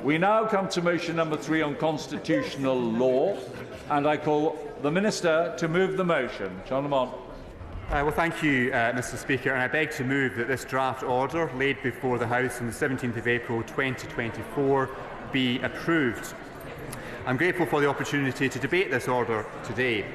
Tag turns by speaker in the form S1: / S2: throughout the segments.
S1: We now come to motion number 3 on constitutional law, and I call the Minister to move the motion. John Lamont.
S2: Well, thank you, Mr Speaker, and I beg to move that this draft order laid before the House on the 17th of April 2024 be approved. I'm grateful for the opportunity to debate this order today.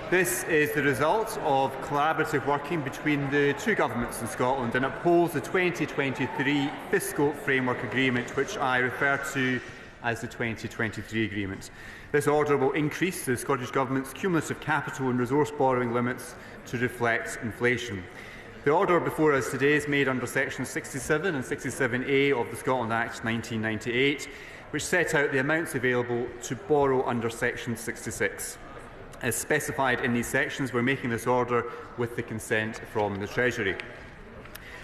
S2: This is the result of collaborative working between the two governments in Scotland and upholds the 2023 Fiscal Framework Agreement, which I refer to as the 2023 Agreement. This order will increase the Scottish Government's cumulative capital and resource borrowing limits to reflect inflation. The order before us today is made under Sections 67 and 67A of the Scotland Act 1998, which set out the amounts available to borrow under Section 66. As specified in these sections, we are making this order with the consent from the Treasury.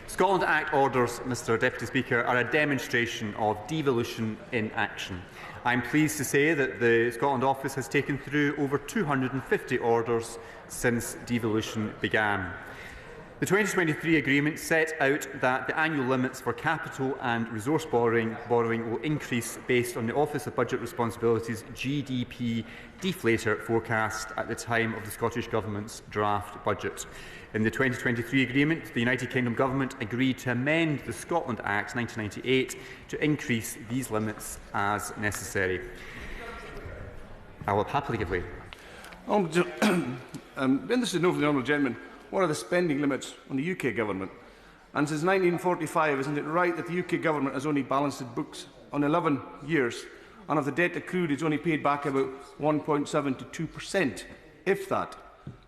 S2: Scotland Act orders, Mr Deputy Speaker, are a demonstration of devolution in action. I am pleased to say that the Scotland Office has taken through over 250 orders since devolution began. The 2023 agreement set out that the annual limits for capital and resource borrowing will increase based on the Office of Budget Responsibility's GDP deflator forecast at the time of the Scottish Government's draft budget. In the 2023 agreement, the United Kingdom Government agreed to amend the Scotland Act 1998 to increase these limits as necessary. I will happily give way.
S3: Interested to know from the honourable gentleman, what are the spending limits on the UK Government? And since 1945, isn't it right that the UK Government has only balanced its books on 11 years, and of the debt accrued, it's only paid back about 1.7 to 2%, if that?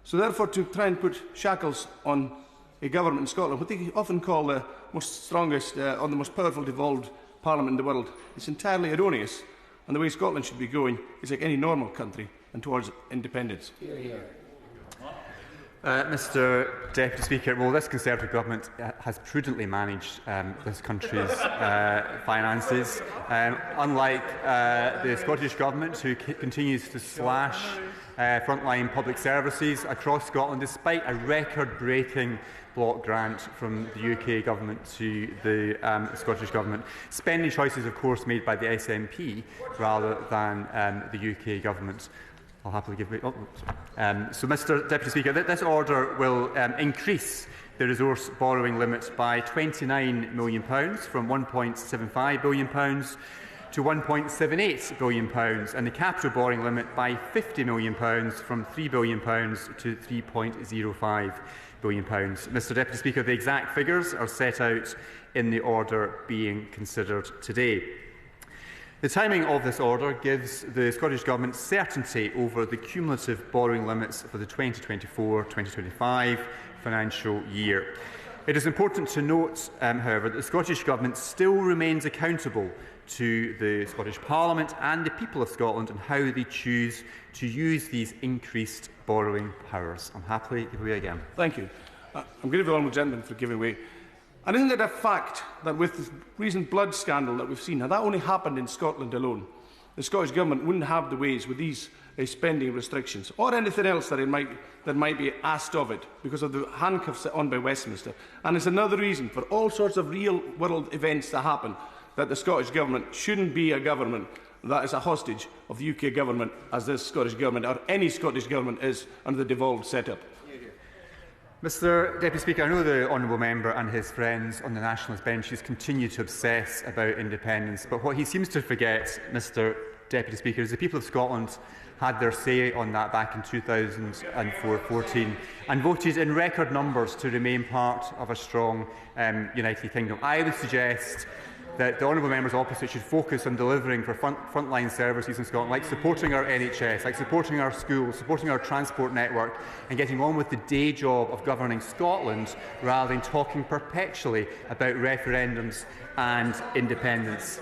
S3: So therefore, to try and put shackles on a government in Scotland, what they often call the most strongest or the most powerful devolved parliament in the world, is entirely erroneous. And the way Scotland should be going is like any normal country and towards independence.
S2: Mr Deputy Speaker, well, this Conservative Government has prudently managed this country's finances, unlike the Scottish Government, who continues to slash frontline public services across Scotland, despite a record-breaking block grant from the UK Government to the Scottish Government. Spending choices, of course, made by the SNP rather than the UK Government. I'll happily give way. So, Mr Deputy Speaker, this order will increase the resource borrowing limit by £29 million from £1.75 billion to £1.78 billion, and the capital borrowing limit by £50 million from £3 billion to £3.05 billion. Mr Deputy Speaker, the exact figures are set out in the order being considered today. The timing of this order gives the Scottish Government certainty over the cumulative borrowing limits for the 2024-2025 financial year. It is important to note, however, that the Scottish Government still remains accountable to the Scottish Parliament and the people of Scotland on how they choose to use these increased borrowing powers. I'm happily give way again.
S3: Thank you. I'm grateful to the honourable gentleman for giving way. And isn't it a fact that with the recent blood scandal that we've seen, now that only happened in Scotland alone, the Scottish Government wouldn't have the ways with these spending restrictions or anything else that might be asked of it because of the handcuffs set on by Westminster. And it's another reason for all sorts of real-world events to happen that the Scottish Government shouldn't be a government that is a hostage of the UK Government, as this Scottish Government or any Scottish Government is under the devolved setup.
S2: Mr Deputy Speaker, I know the honourable member and his friends on the nationalist benches continue to obsess about independence, but what he seems to forget, Mr Deputy Speaker, is the people of Scotland had their say on that back in 2014 and voted in record numbers to remain part of a strong United Kingdom. I would suggest that the honourable members opposite should focus on delivering for frontline services in Scotland, like supporting our NHS, like supporting our schools, supporting our transport network, and getting on with the day job of governing Scotland, rather than talking perpetually about referendums and independence.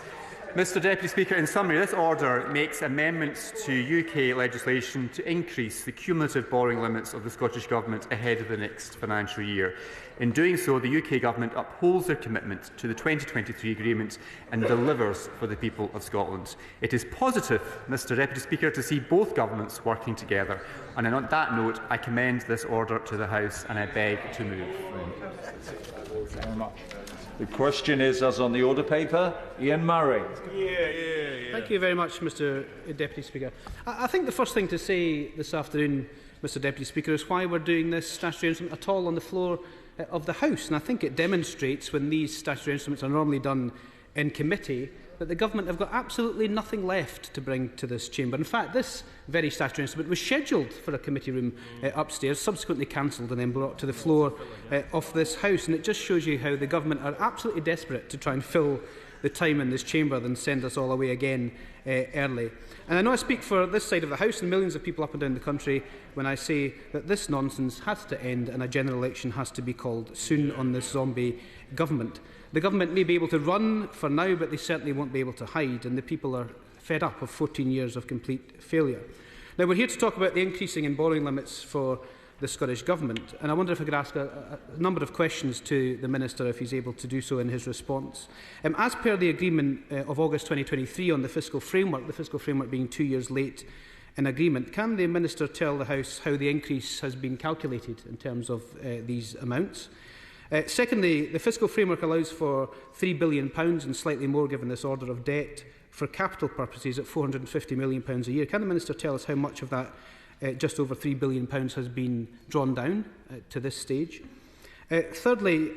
S2: Mr Deputy Speaker, in summary, this order makes amendments to UK legislation to increase the cumulative borrowing limits of the Scottish Government ahead of the next financial year. In doing so, the UK Government upholds their commitment to the 2023 agreement and delivers for the people of Scotland. It is positive, Mr Deputy Speaker, to see both governments working together. And on that note, I commend this order to the House and I beg to move.
S1: The question is, as on the order paper, Ian Murray.
S4: Thank you very much, Mr Deputy Speaker. I think the first thing to say this afternoon, Mr Deputy Speaker, is why we're doing this statutory instrument at all on the floor of the House. And I think it demonstrates, when these statutory instruments are normally done in committee, that the Government have got absolutely nothing left to bring to this chamber. In fact, this very statutory instrument was scheduled for a committee room upstairs, subsequently cancelled and then brought to the floor of this House. And it just shows you how the Government are absolutely desperate to try and fill the time in this chamber than send us all away again early. And I know I speak for this side of the House and millions of people up and down the country when I say that this nonsense has to end and a general election has to be called soon on this zombie government. The government may be able to run for now, but they certainly won't be able to hide, and the people are fed up of 14 years of complete failure. Now, we're here to talk about the increasing in borrowing limits for the Scottish Government, and I wonder if I could ask a number of questions to the Minister, if he's able to do so in his response. As per the agreement of August 2023 on the fiscal framework being 2 years late in agreement, can the Minister tell the House how the increase has been calculated in terms of these amounts? Secondly, the fiscal framework allows for £3 billion and slightly more given this order of debt for capital purposes at £450 million a year. Can the Minister tell us how much of that just over £3 billion has been drawn down to this stage? Thirdly,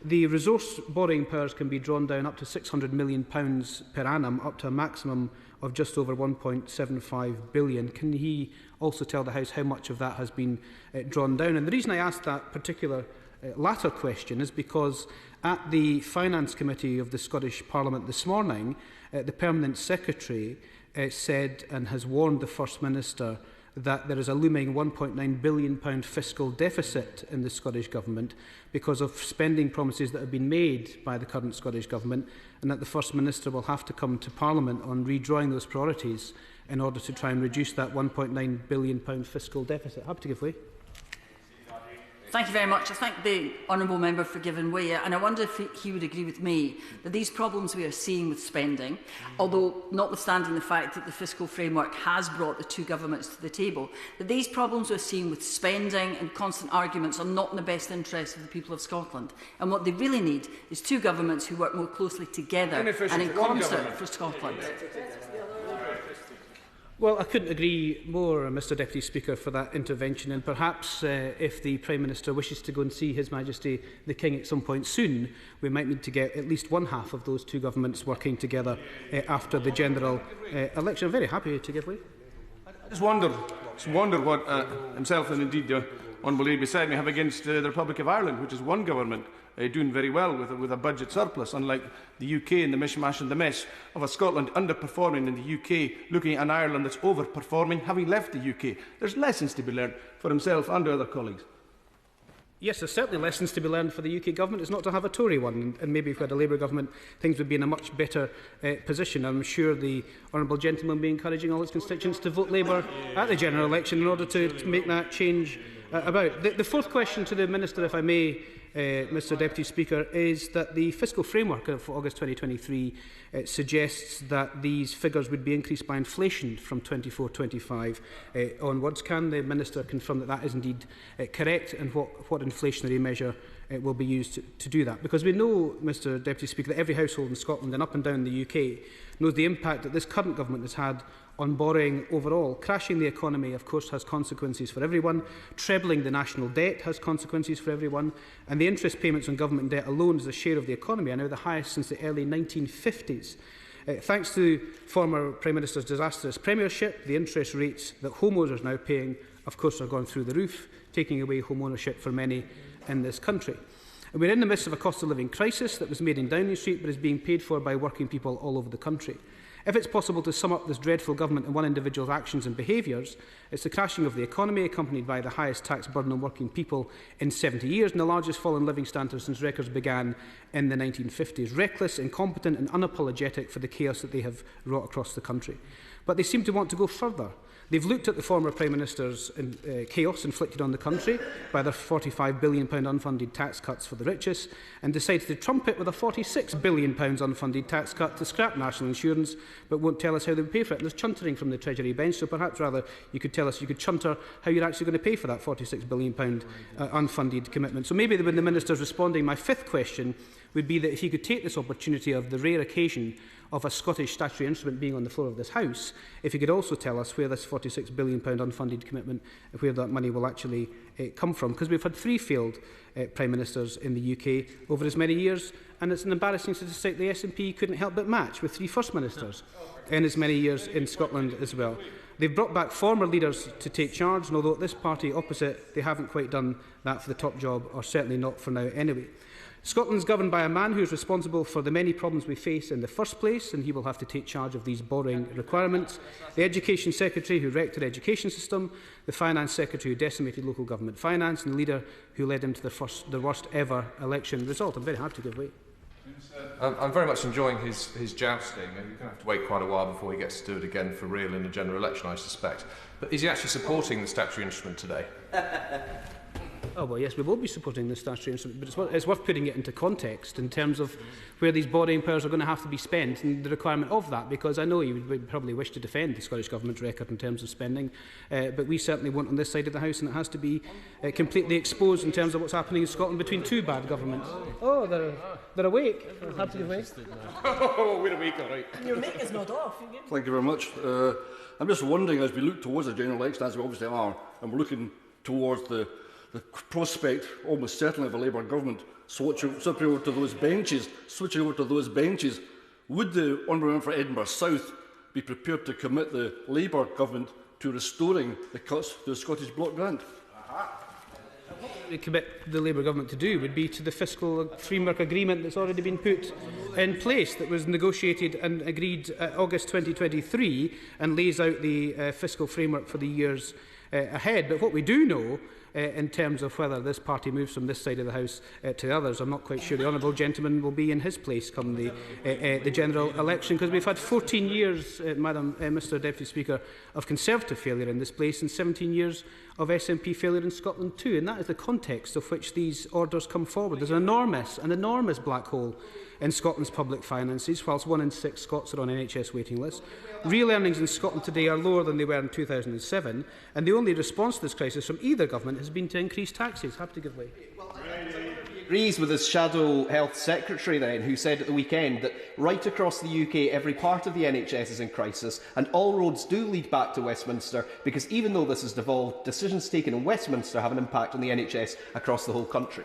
S4: the resource borrowing powers can be drawn down up to £600 million per annum, up to a maximum of just over £1.75 billion. Can he also tell the House how much of that has been drawn down? And the reason I asked that particular latter question is because at the Finance Committee of the Scottish Parliament this morning, the Permanent Secretary said and has warned the First Minister that there is a looming £1.9 billion fiscal deficit in the Scottish Government because of spending promises that have been made by the current Scottish Government, and that the First Minister will have to come to Parliament on redrawing those priorities in order to try and reduce that £1.9 billion fiscal deficit. Happy to give way.
S5: Thank you very much. I thank the honourable member for giving way, and I wonder if he would agree with me that these problems we are seeing with spending, although notwithstanding the fact that the fiscal framework has brought the two governments to the table, that these problems we are seeing with spending and constant arguments are not in the best interest of the people of Scotland. And what they really need is two governments who work more closely together and in concert for Scotland.
S4: Well, I couldn't agree more, Mr Deputy Speaker, for that intervention, and perhaps if the Prime Minister wishes to go and see His Majesty the King at some point soon, we might need to get at least one half of those two governments working together after the general election. I'm very happy to give way.
S3: I just wonder what himself and indeed the honourable lady beside me have against the Republic of Ireland, which is one government doing very well with a budget surplus, unlike the UK and the mishmash and the mess of a Scotland underperforming and the UK looking at an Ireland that's overperforming, having left the UK. There's lessons to be learned for himself and other colleagues.
S4: Yes, there's certainly lessons to be learned for the UK government. It's not to have a Tory one, and maybe if we had a Labour government, things would be in a much better position. I'm sure the honourable gentleman will be encouraging all his constituents to vote Labour at the general election in order to make that change about. The fourth question to the Minister, if I may, Mr Deputy Speaker, is that the fiscal framework of August 2023 suggests that these figures would be increased by inflation from 24-25 onwards. Can the Minister confirm that that is indeed correct, and what inflationary measure will be used to do that? Because we know, Mr Deputy Speaker, that every household in Scotland and up and down the UK knows the impact that this current government has had on borrowing overall. Crashing the economy, of course, has consequences for everyone. Trebling the national debt has consequences for everyone. And the interest payments on government debt alone as a share of the economy are now the highest since the early 1950s. Thanks to former Prime Minister's disastrous premiership, the interest rates that homeowners are now paying, of course, are gone through the roof, taking away home ownership for many in this country. And we're in the midst of a cost of living crisis that was made in Downing Street but is being paid for by working people all over the country. If it's possible to sum up this dreadful government in one individual's actions and behaviours, it's the crashing of the economy, accompanied by the highest tax burden on working people in 70 years and the largest fall in living standards since records began in the 1950s. Reckless, incompetent and unapologetic for the chaos that they have wrought across the country. But they seem to want to go further. They've looked at the former Prime Minister's chaos inflicted on the country by their £45 billion unfunded tax cuts for the richest and decided to trump it with a £46 billion unfunded tax cut to scrap national insurance, but won't tell us how they would pay for it. And there's chuntering from the Treasury bench, so perhaps rather you could tell us, you could chunter how you're actually going to pay for that £46 billion unfunded commitment. So maybe when the Minister's responding, my fifth question would be that if he could take this opportunity of the rare occasion of a Scottish statutory instrument being on the floor of this House, if he could also tell us where this £46 billion unfunded commitment, where that money will actually come from. Because we've had 3 failed Prime Ministers in the UK over as many years, and it's an embarrassing statistic the SNP couldn't help but match with 3 First Ministers in as many years in Scotland as well. They've brought back former leaders to take charge, and although at this party opposite they haven't quite done that for the top job, or certainly not for now anyway. Scotland's governed by a man who is responsible for the many problems we face in the first place, and he will have to take charge of these borrowing requirements. The Education Secretary who wrecked our education system, the Finance Secretary who decimated local government finance, and the leader who led him to the worst ever election result. I'm very hard to give way.
S6: I'm very much enjoying his jousting. You're going to have to wait quite a while before he gets to do it again for real in the general election, I suspect. But is he actually supporting the statutory instrument today?
S4: Oh, well, yes, we will be supporting the statutory instrument, but it's worth putting it into context in terms of where these borrowing powers are going to have to be spent and the requirement of that, because I know you would probably wish to defend the Scottish Government's record in terms of spending, but we certainly won't on this side of the House, and it has to be completely exposed in terms of what's happening in Scotland between 2 bad governments. Oh, they're awake. Have to give way.
S3: Oh, we're awake, all right.
S7: Your mic is not off.
S8: Thank you very much. I'm just wondering, as we look towards the general election, as we obviously are, and we're looking towards the prospect, almost certainly, of a Labour government switching over to those benches, would the Honourable Member for Edinburgh South be prepared to commit the Labour government to restoring the cuts to the Scottish Block Grant?
S4: What we commit the Labour government to do would be to the fiscal framework agreement that's already been put in place, that was negotiated and agreed August 2023 and lays out the fiscal framework for the years ahead. But what we do know in terms of whether this party moves from this side of the House to the others, I'm not quite sure the honourable gentleman will be in his place come the general election, because we've had 14 years, Mr Deputy Speaker, of Conservative failure in this place and 17 years of SNP failure in Scotland too, and that is the context of which these orders come forward. There's an enormous black hole in Scotland's public finances, whilst 1 in 6 Scots are on NHS waiting lists. Real earnings in Scotland today are lower than they were in 2007, and the only response to this crisis from either government has been to increase taxes. Have to give way.
S9: Agrees with his shadow health secretary then, who said at the weekend that right across the UK every part of the NHS is in crisis and all roads do lead back to Westminster, because even though this has devolved, decisions taken in Westminster have an impact on the NHS across the whole country.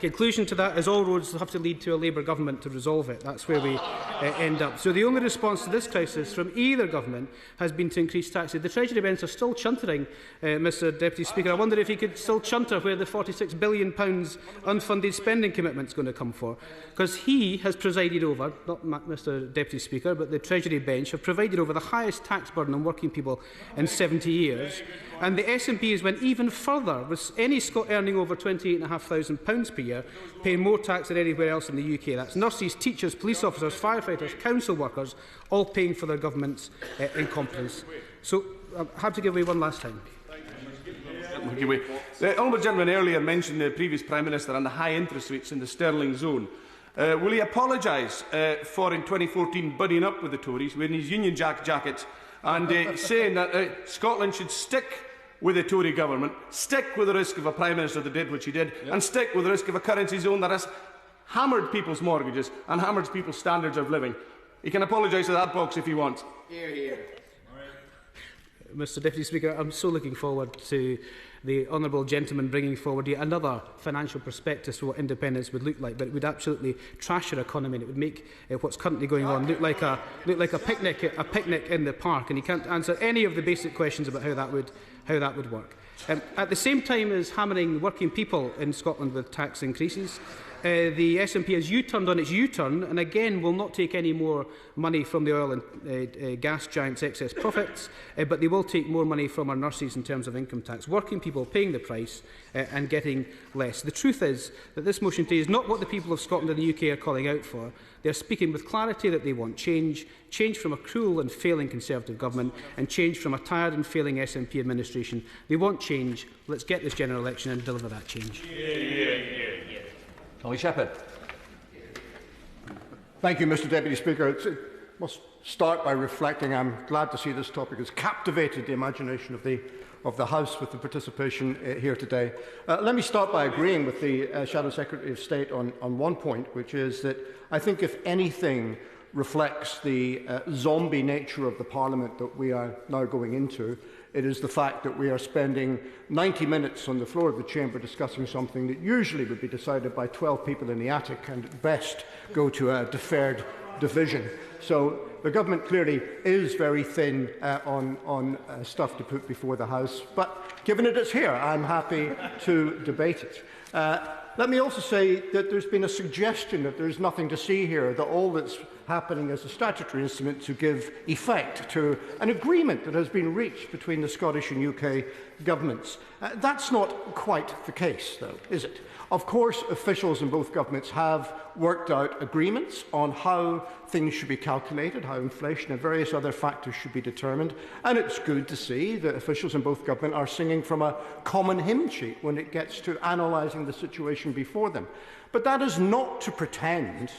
S4: Conclusion to that is all roads have to lead to a Labour government to resolve it. That's where we end up. So the only response to this crisis from either government has been to increase taxes. The Treasury bench are still chuntering, Mr Deputy Speaker. I wonder if he could still chunter where the £46 billion unfunded spending commitment is going to come for. Because he has presided over, not Mr Deputy Speaker, but the Treasury bench have presided over the highest tax burden on working people in 70 years. And the SNP has went even further, with any Scot earning over £28,500 per year paying more tax than anywhere else in the UK. That's nurses, teachers, police officers, firefighters, council workers, all paying for their government's incompetence. So I have to give way one last time.
S3: The honourable gentleman earlier mentioned the previous Prime Minister and the high interest rates in the sterling zone. Will he apologise for, in 2014, buddying up with the Tories, wearing his Union Jack jacket and saying that Scotland should stick with the Tory government, stick with the risk of a Prime Minister that did what she did, and stick with the risk of a currency zone that has hammered people's mortgages and hammered people's standards of living? He can apologise to that box if he wants.
S9: Hear, hear.
S4: Mr Deputy Speaker, I'm so looking forward to the honourable gentleman bringing forward yet another financial prospectus for what independence would look like, but it would absolutely trash our economy, and it would make what's currently going on look like a picnic in the park, and he can't answer any of the basic questions about how that would work. At the same time as hammering working people in Scotland with tax increases, the SNP has U-turned on its U-turn and again will not take any more money from the oil and gas giants' excess profits, but they will take more money from our nurses in terms of income tax. Working people paying the price and getting less. The truth is that this motion today is not what the people of Scotland and the UK are calling out for. They are speaking with clarity that they want change from a cruel and failing Conservative government and change from a tired and failing SNP administration. They want change. Let's get this general election and deliver that change.
S1: Sheppard.
S10: Thank you, Mr Deputy Speaker. I must start by reflecting I'm glad to see this topic has captivated the imagination of the of the House with the participation here today. Let me start by agreeing with the Shadow Secretary of State on one point, which is that I think if anything reflects the zombie nature of the Parliament that we are now going into, it is the fact that we are spending 90 minutes on the floor of the chamber discussing something that usually would be decided by 12 people in the attic and at best go to a deferred division. So the government clearly is very thin on stuff to put before the House, but given it is here, I'm happy to debate it. Let me also say that there's been a suggestion that there's nothing to see here, that all that's happening is a statutory instrument to give effect to an agreement that has been reached between the Scottish and UK governments. That's not quite the case, though, is it? Of course, officials in both governments have worked out agreements on how things should be calculated, how inflation and various other factors should be determined, and it's good to see that officials in both governments are singing from a common hymn sheet when it gets to analysing the situation before them. But that is not to pretend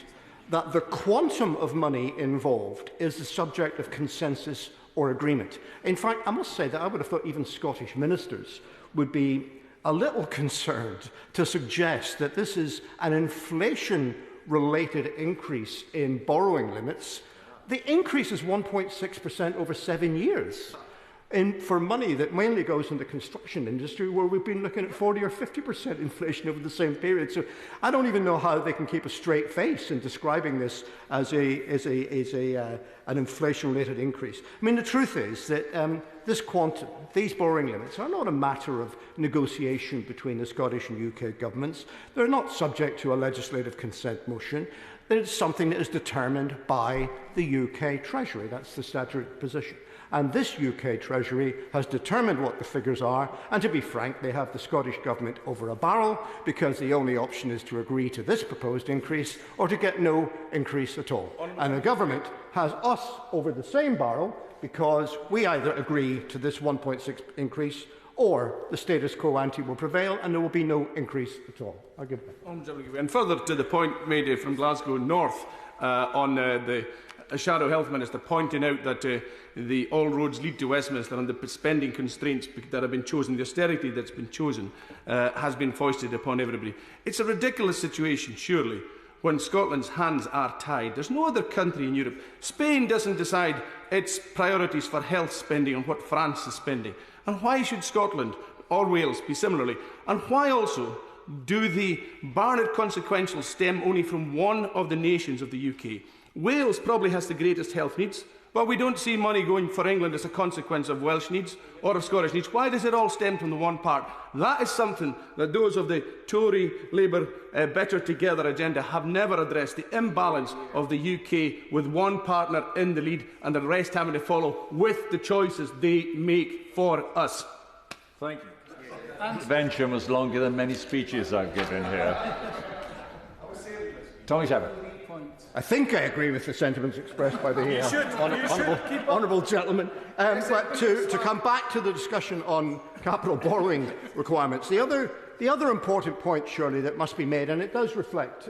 S10: that the quantum of money involved is the subject of consensus or agreement. In fact, I must say that I would have thought even Scottish ministers would be a little concerned to suggest that this is an inflation-related increase in borrowing limits. The increase is 1.6% over 7 years. For money that mainly goes in the construction industry, where we've been looking at 40 or 50% inflation over the same period. So I don't even know how they can keep a straight face in describing this as an inflation-related increase. I mean, the truth is that this quantum, these borrowing limits, are not a matter of negotiation between the Scottish and UK governments. They're not subject to a legislative consent motion. It's something that is determined by the UK Treasury. That's the statutory position. And this UK Treasury has determined what the figures are, and to be frank, they have the Scottish Government over a barrel, because the only option is to agree to this proposed increase or to get no increase at all. And the Government has us over the same barrel, because we either agree to this 1.6 increase or the status quo ante will prevail and there will be no increase at all. I'll give it back.
S3: And further to the point made from Glasgow North on the Shadow Health Minister pointing out that the all roads lead to Westminster and the spending constraints that have been chosen, the austerity that's been chosen, has been foisted upon everybody. It's a ridiculous situation, surely, when Scotland's hands are tied. There's no other country in Europe. Spain doesn't decide its priorities for health spending on what France is spending. And why should Scotland or Wales be similarly? And why also do the Barnard consequentials stem only from one of the nations of the UK? Wales probably has the greatest health needs, but we don't see money going for England as a consequence of Welsh needs or of Scottish needs. Why does it all stem from the one part? That is something that those of the Tory, Labour, Better Together agenda have never addressed, the imbalance of the UK with one partner in the lead and the rest having to follow with the choices they make for us.
S1: Thank you. Intervention was longer than many speeches I've given here. Tommy Sheppard.
S10: I think I agree with the sentiments expressed by the honourable gentleman. But to come back to the discussion on capital borrowing requirements, the other important point, surely, that must be made, and it does reflect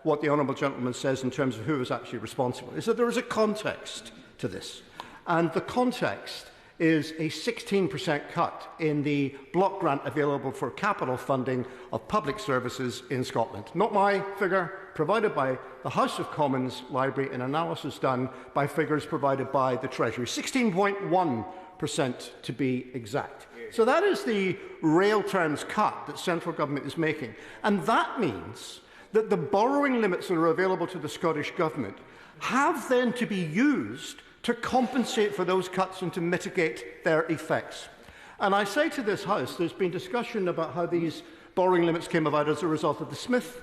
S10: what the honourable gentleman says in terms of who is actually responsible, is that there is a context to this. And the context is a 16% cut in the block grant available for capital funding of public services in Scotland. Not my figure, provided by the House of Commons Library, an analysis done by figures provided by the Treasury. 16.1% to be exact. So that is the real terms cut that central government is making. And that means that the borrowing limits that are available to the Scottish Government have then to be used to compensate for those cuts and to mitigate their effects. And I say to this House, there's been discussion about how these borrowing limits came about as a result of the Smith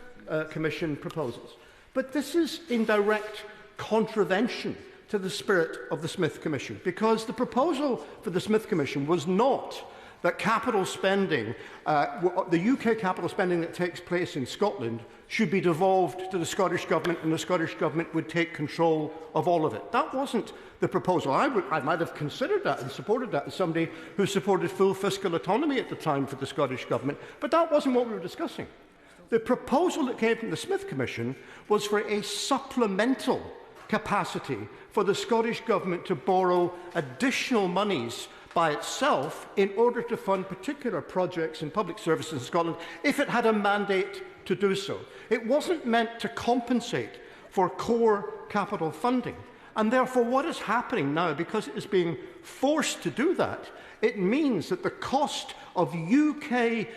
S10: Commission proposals. But this is in direct contravention to the spirit of the Smith Commission, because the proposal for the Smith Commission was not that capital spending, the UK capital spending that takes place in Scotland, should be devolved to the Scottish Government and the Scottish Government would take control of all of it. That wasn't the proposal. I might have considered that and supported that as somebody who supported full fiscal autonomy at the time for the Scottish Government, but that wasn't what we were discussing. The proposal that came from the Smith Commission was for a supplemental capacity for the Scottish Government to borrow additional monies by itself in order to fund particular projects in public services in Scotland if it had a mandate to do so. It wasn't meant to compensate for core capital funding. And therefore, what is happening now, because it is being forced to do that, it means that the cost of UK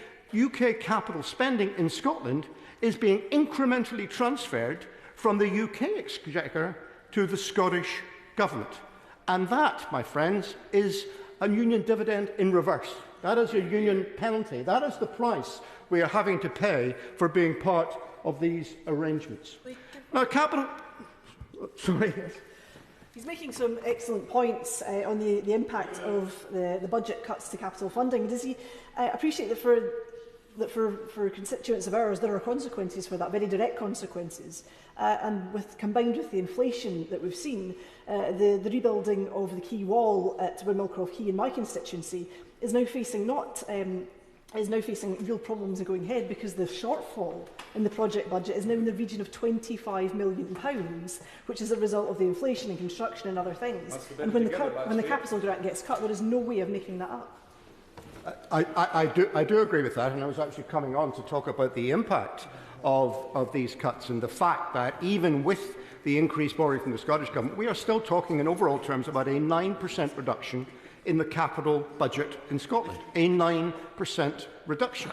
S10: capital spending in Scotland is being incrementally transferred from the UK exchequer to the Scottish Government. And that, my friends, is a union dividend in reverse. That is a union penalty. That is the price we are having to pay for being part of these arrangements. Now, capital... Sorry.
S7: He's making some excellent points on the impact of the budget cuts to capital funding. Does he appreciate that for constituents of ours there are consequences for that, very direct consequences, and combined with the inflation that we've seen, the rebuilding of the quay wall at Millcroft Quay in my constituency is now facing real problems going ahead, because the shortfall in the project budget is now in the region of £25 million, which is a result of the inflation in construction and other things. And when the capital grant gets cut, there is no way of making that up.
S10: I do agree with that, and I was actually coming on to talk about the impact of these cuts and the fact that even with the increased borrowing from the Scottish Government, we are still talking in overall terms about a 9% reduction in the capital budget in Scotland, a 9% reduction.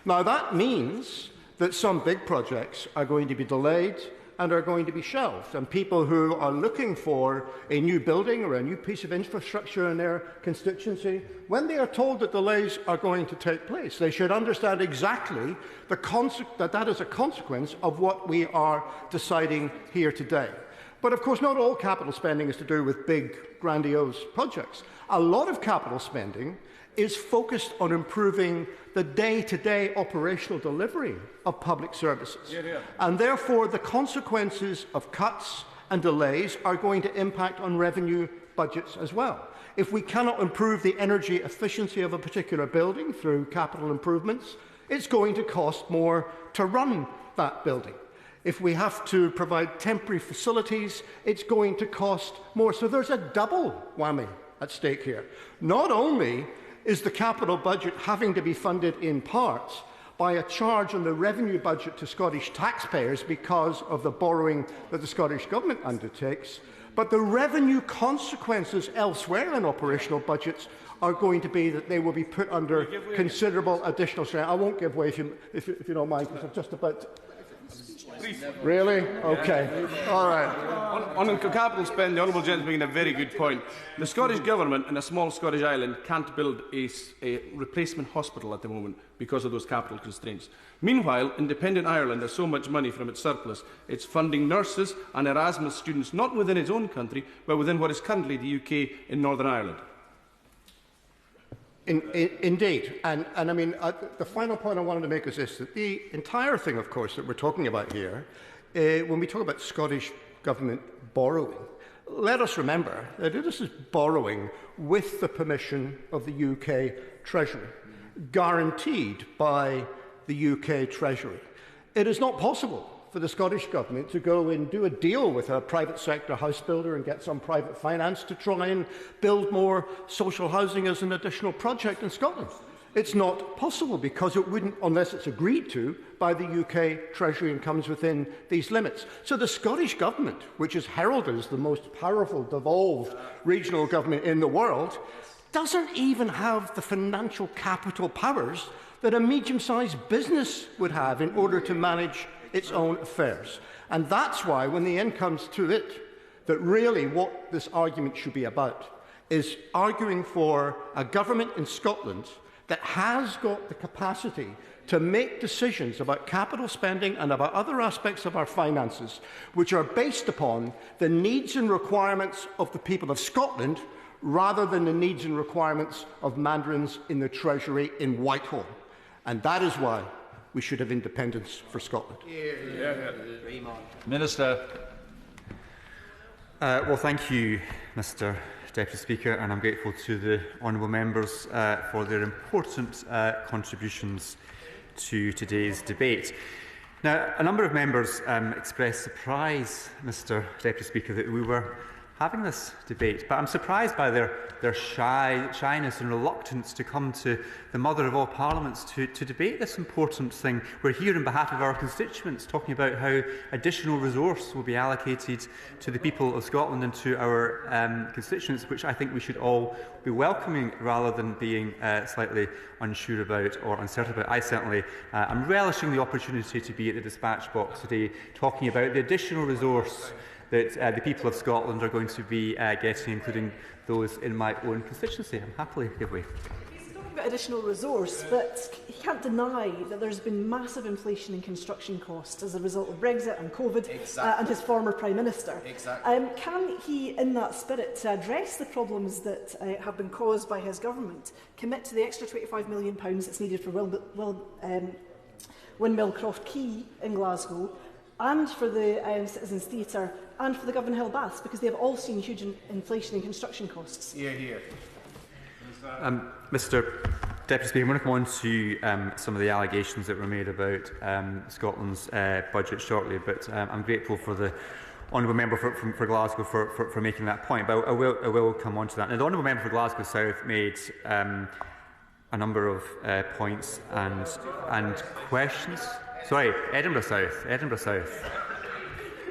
S10: Now, that means that some big projects are going to be delayed and are going to be shelved, and people who are looking for a new building or a new piece of infrastructure in their constituency, when they are told that delays are going to take place, they should understand exactly that is a consequence of what we are deciding here today. But of course, not all capital spending is to do with big, grandiose projects. A lot of capital spending is focused on improving the day-to-day operational delivery of public services. And therefore, the consequences of cuts and delays are going to impact on revenue budgets as well. If we cannot improve the energy efficiency of a particular building through capital improvements, it's going to cost more to run that building. If we have to provide temporary facilities, it's going to cost more. So there's a double whammy at stake here. Not only is the capital budget having to be funded in part by a charge on the revenue budget to Scottish taxpayers because of the borrowing that the Scottish Government undertakes, but the revenue consequences elsewhere in operational budgets are going to be that they will be put under considerable additional strain. I won't give way if you don't mind, because I'm just about to... Really? Okay. All right.
S3: On capital spend, the honourable gentleman making a very good point. The Scottish Government in a small Scottish island can't build a replacement hospital at the moment because of those capital constraints. Meanwhile, independent Ireland has so much money from its surplus, it's funding nurses and Erasmus students not within its own country, but within what is currently the UK in Northern Ireland.
S10: Indeed. And I mean, the final point I wanted to make is this, that the entire thing, of course, that we're talking about here, when we talk about Scottish Government borrowing, let us remember that this is borrowing with the permission of the UK Treasury, guaranteed by the UK Treasury. It is not possible for the Scottish Government to go and do a deal with a private sector house builder and get some private finance to try and build more social housing as an additional project in Scotland. It's not possible because it wouldn't, unless it's agreed to by the UK Treasury and comes within these limits. So the Scottish Government, which is heralded as the most powerful, devolved regional government in the world, doesn't even have the financial capital powers that a medium-sized business would have in order to manage its own affairs. And that's why, when the end comes to it, that really what this argument should be about is arguing for a government in Scotland that has got the capacity to make decisions about capital spending and about other aspects of our finances, which are based upon the needs and requirements of the people of Scotland rather than the needs and requirements of mandarins in the Treasury in Whitehall. And that is why we should have independence for Scotland.
S1: Minister.
S2: Well, thank you, Mr Deputy Speaker, and I'm grateful to the honourable members for their important contributions to today's debate. Now, a number of members expressed surprise, Mr Deputy Speaker, that we were having this debate. But I'm surprised by their shyness and reluctance to come to the mother of all parliaments to debate this important thing. We're here on behalf of our constituents, talking about how additional resource will be allocated to the people of Scotland and to our constituents, which I think we should all be welcoming rather than being slightly unsure about or uncertain about. I certainly am relishing the opportunity to be at the dispatch box today talking about the additional resource that the people of Scotland are going to be getting, including those in my own constituency. I'm happily give way.
S7: He's talking about additional resource, but he can't deny that there's been massive inflation in construction costs as a result of Brexit and COVID and his former Prime Minister. Can he, in that spirit, to address the problems that have been caused by his government, commit to the extra £25 million that's needed for Windmill Croft Quay in Glasgow, and for the Citizens Theatre, and for the Govan Hill Baths, because they have all seen huge inflation in construction costs?
S2: Mr Deputy Speaker, I'm going to come on to some of the allegations that were made about Scotland's budget shortly, but I'm grateful for the Honourable Member for Glasgow for making that point, but I will come on to that. Now, the Honourable Member for Glasgow South made a number of points and questions. Sorry, Edinburgh South.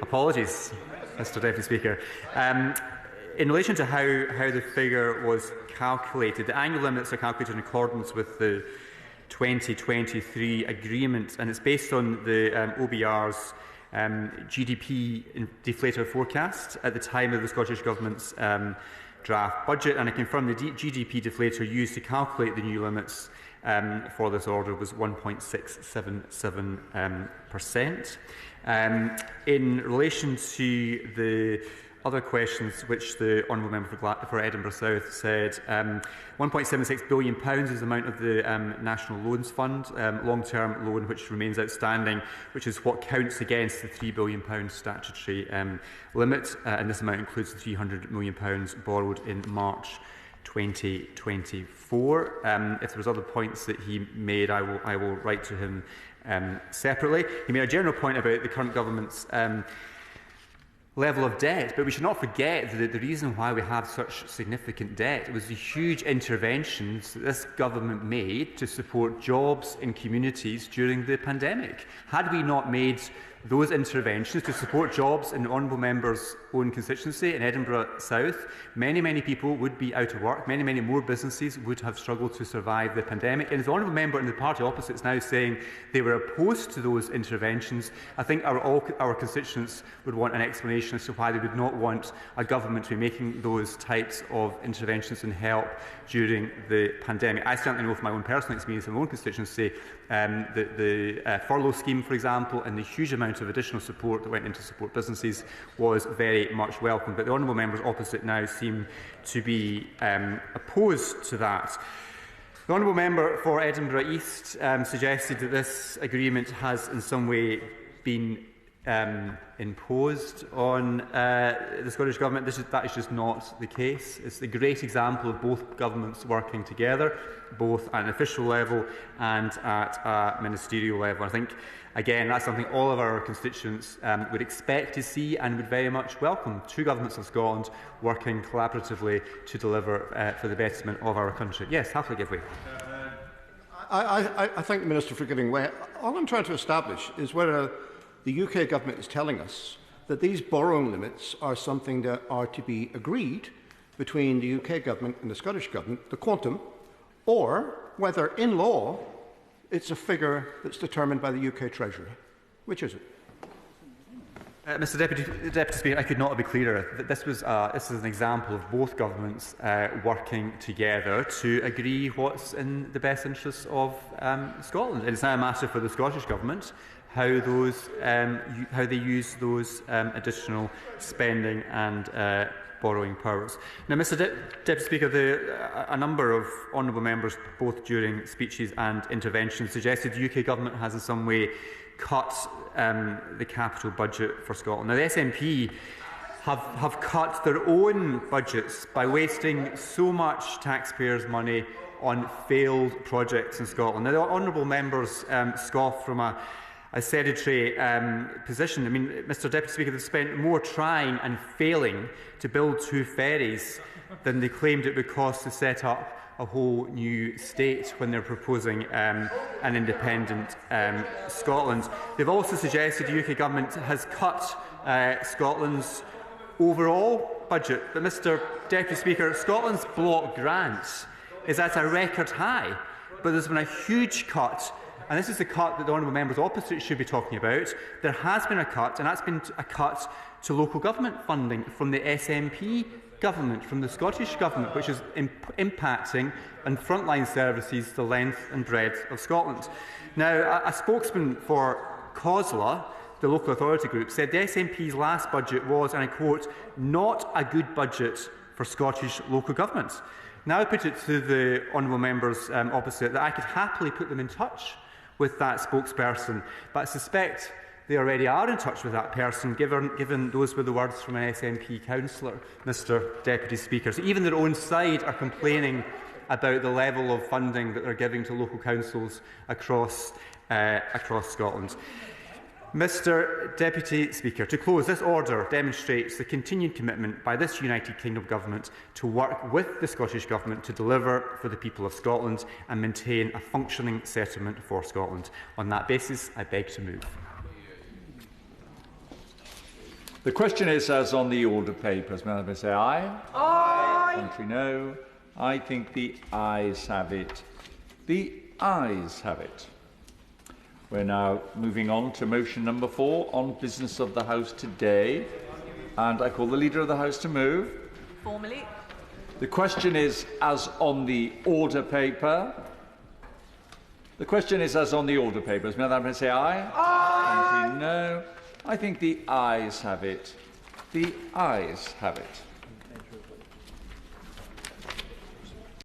S2: Apologies, Mr Deputy Speaker. In relation to how the figure was calculated, the annual limits are calculated in accordance with the 2023 agreement, and it's based on the OBR's GDP deflator forecast at the time of the Scottish Government's draft budget, and I confirm the GDP deflator used to calculate the new limits for this order was 1.677%. In relation to the other questions which the Honourable Member for Edinburgh South said, £1.76 billion is the amount of the National Loans Fund, long-term loan which remains outstanding, which is what counts against the £3 billion statutory limit, and this amount includes the £300 million borrowed in March 2024. If there was other points that he made, I will write to him separately. He made a general point about the current government's level of debt, but we should not forget that the reason why we have such significant debt was the huge interventions that this government made to support jobs in communities during the pandemic. Had we not made those interventions to support jobs in the Honourable Member's own constituency in Edinburgh South, many people would be out of work, many more businesses would have struggled to survive the pandemic. And as the Honourable Member and the party opposite is now saying they were opposed to those interventions, I think our constituents would want an explanation as to why they would not want a government to be making those types of interventions and help during the pandemic. I certainly know from my own personal experience in my own constituency that the furlough scheme, for example, and the huge amount of additional support that went into support businesses was very much welcome. But the Honourable Members opposite now seem to be opposed to that. The Honourable Member for Edinburgh East suggested that this agreement has in some way been imposed on the Scottish Government. That is just not the case. It's a great example of both governments working together, both at an official level and at a ministerial level. I think, again, that's something all of our constituents would expect to see and would very much welcome. Two governments of Scotland working collaboratively to deliver for the betterment of our country. Yes, happily give way.
S10: I thank the Minister for giving way. All I'm trying to establish is whether the UK Government is telling us that these borrowing limits are something that are to be agreed between the UK Government and the Scottish Government, the quantum, or whether in law it's a figure that's determined by the UK Treasury. Which is it?
S2: Mr Deputy Speaker, I could not be clearer. This is an example of both governments working together to agree what's in the best interests of Scotland. It's now a matter for the Scottish Government how they use those additional spending and borrowing powers. Now, Mr Deputy Speaker, a number of honourable members, both during speeches and interventions, suggested the UK Government has in some way cut the capital budget for Scotland. Now, the SNP have cut their own budgets by wasting so much taxpayers' money on failed projects in Scotland. Now, the honourable members scoff from a a sedentary position. I mean, Mr Deputy Speaker, they've spent more trying and failing to build 2 ferries than they claimed it would cost to set up a whole new state when they're proposing an independent Scotland. They've also suggested the UK Government has cut Scotland's overall budget. But, Mr Deputy Speaker, Scotland's block grant is at a record high, but there's been a huge cut. And this is the cut that the honourable members opposite should be talking about. There has been a cut, and that's been a cut to local government funding from the SNP government, from the Scottish Government, which is impacting on frontline services the length and breadth of Scotland. Now, a spokesman for COSLA, the local authority group, said the SNP's last budget was, and I quote, not a good budget for Scottish local government. Now I put it to the honourable members opposite that I could happily put them in touch with that spokesperson, but I suspect they already are in touch with that person, given those were the words from an SNP councillor, Mr Deputy Speaker. So even their own side are complaining about the level of funding that they're giving to local councils across Scotland. Mr Deputy Speaker, to close, this order demonstrates the continued commitment by this United Kingdom Government to work with the Scottish Government to deliver for the people of Scotland and maintain a functioning settlement for Scotland. On that basis, I beg to move.
S1: The question is as on the order papers. May I say aye? Aye. Contrary, no. I think the ayes have it. The ayes have it. We're now moving on to motion number 4 on business of the House today. And I call the Leader of the House to move.
S11: Formally.
S1: The question is as on the order paper. The question is as on the order papers. May I say aye? Aye. Contrary, no. I think the ayes have it. The ayes have it.